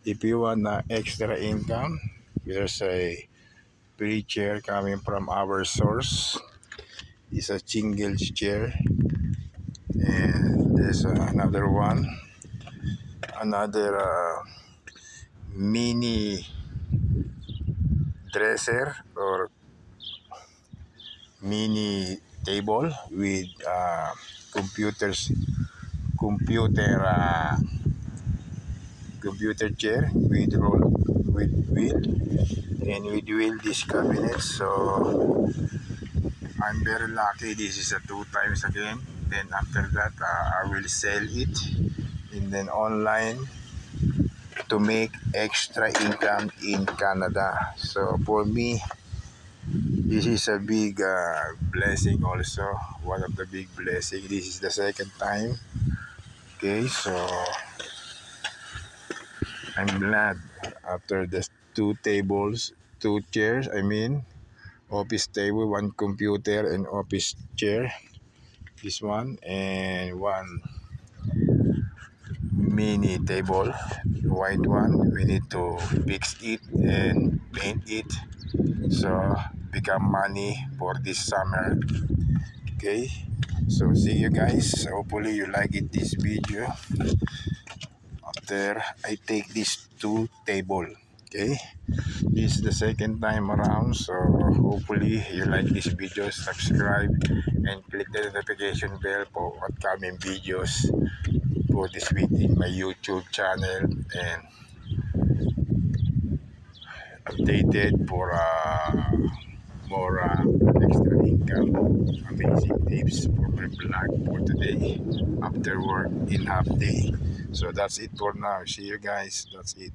If you want extra income, there's a free chair coming from our source. It's a single chair, and there's another one, another mini dresser or mini table with computer computer chair with roll with wheel, and with wheel this cabinet. So I'm very lucky. This is a two times again. Then after that, I will sell it and then online to make extra income in Canada. So for me, this is a big blessing also. One of the big blessing. This is the second time. Okay, so I'm glad after the two chairs. I mean, office table, one computer, and office chair. This one and one mini table, white one. We need to fix it and paint it so become money for this summer. Okay, so see you guys. Hopefully you like it this video after I take this two table. Okay, this is the second time around, so hopefully you like this video. Subscribe and click the notification bell for upcoming videos for this week in my YouTube channel, and updated for more extra income, amazing tips for my vlog for today after work in half day. So that's it for now. See you guys. That's it.